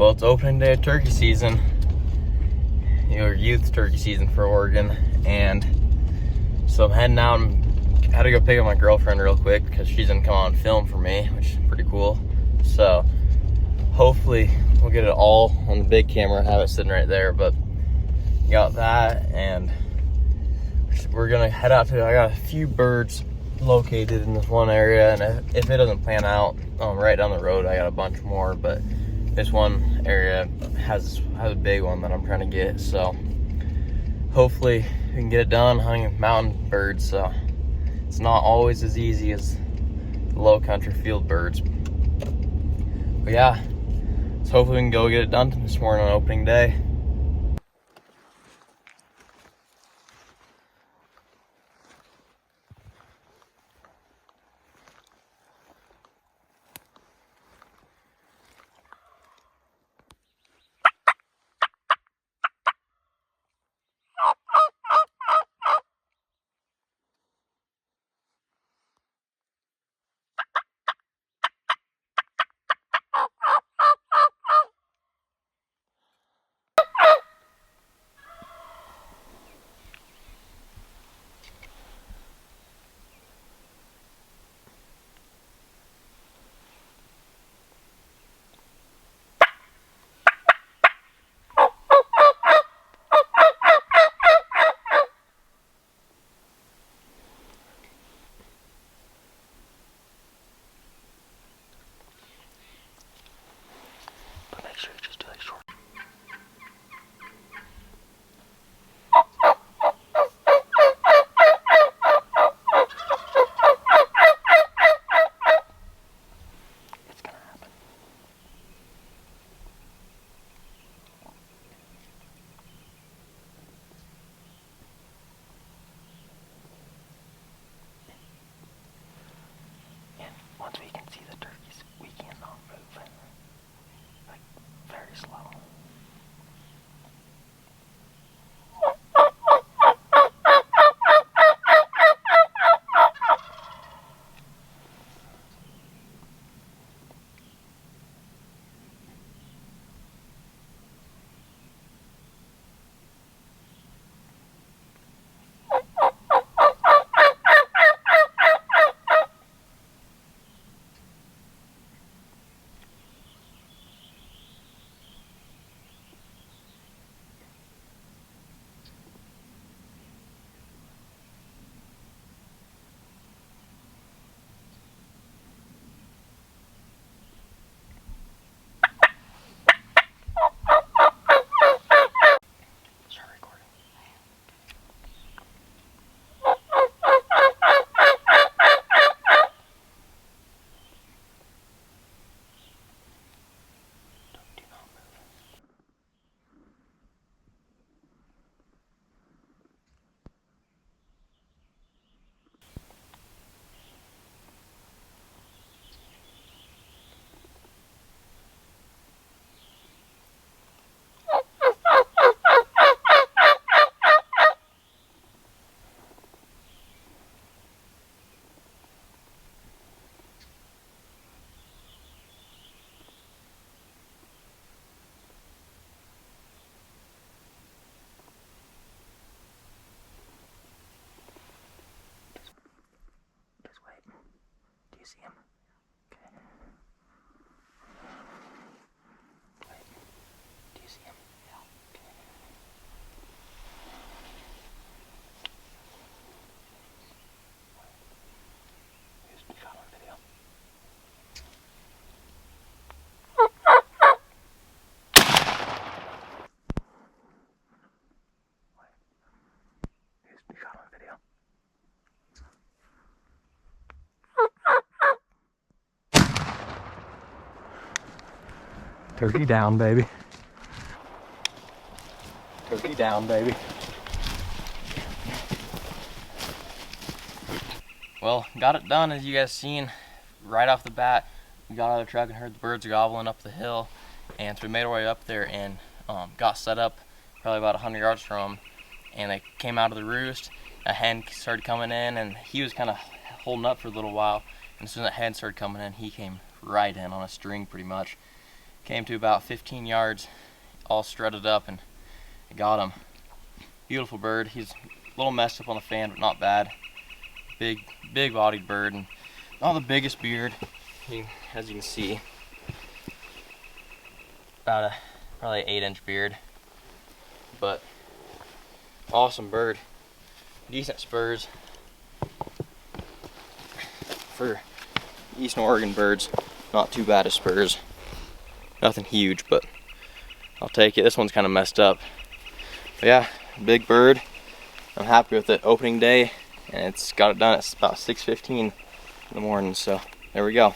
Well, it's opening day of turkey season, youth turkey season for Oregon, and so I'm heading out and had to go pick up my girlfriend real quick because she's gonna come out and film for me, which is pretty cool. So hopefully we'll get it all on the big camera, have it sitting right there, but got that, and we're gonna head out to, I got a few birds located in this one area, and if it doesn't plan out, right down the road I got a bunch more, but this one area has a big one that I'm trying to get, so hopefully we can get it done hunting mountain birds. So it's not always as easy as the low country field birds, but yeah, so hopefully we can go get it done this morning on opening day. Once we can see the turkeys, we cannot move, like very slow. You see him? Okay. Wait. Do you see him? Yeah. Okay. Wait. He's got on video. Wait. He's got on video. Turkey down, baby. Turkey down, baby. Well, got it done, as you guys seen right off the bat. We got out of the truck and heard the birds gobbling up the hill, and so we made our way up there and got set up probably about 100 yards from them, and they came out of the roost. A hen started coming in, and he was kind of holding up for a little while, and as soon as that hen started coming in, he came right in on a string pretty much. Came to about 15 yards, all strutted up, and I got him. Beautiful bird. He's a little messed up on the fan, but not bad. Big bodied bird, and not the biggest beard, as you can see. About probably an 8-inch beard, but awesome bird. Decent spurs for Eastern Oregon birds. Not too bad as spurs. Nothing huge, but I'll take it. This one's kind of messed up. But yeah, big bird. I'm happy with it. Opening day, and it's got it done. It's about 6:15 in the morning, so there we go.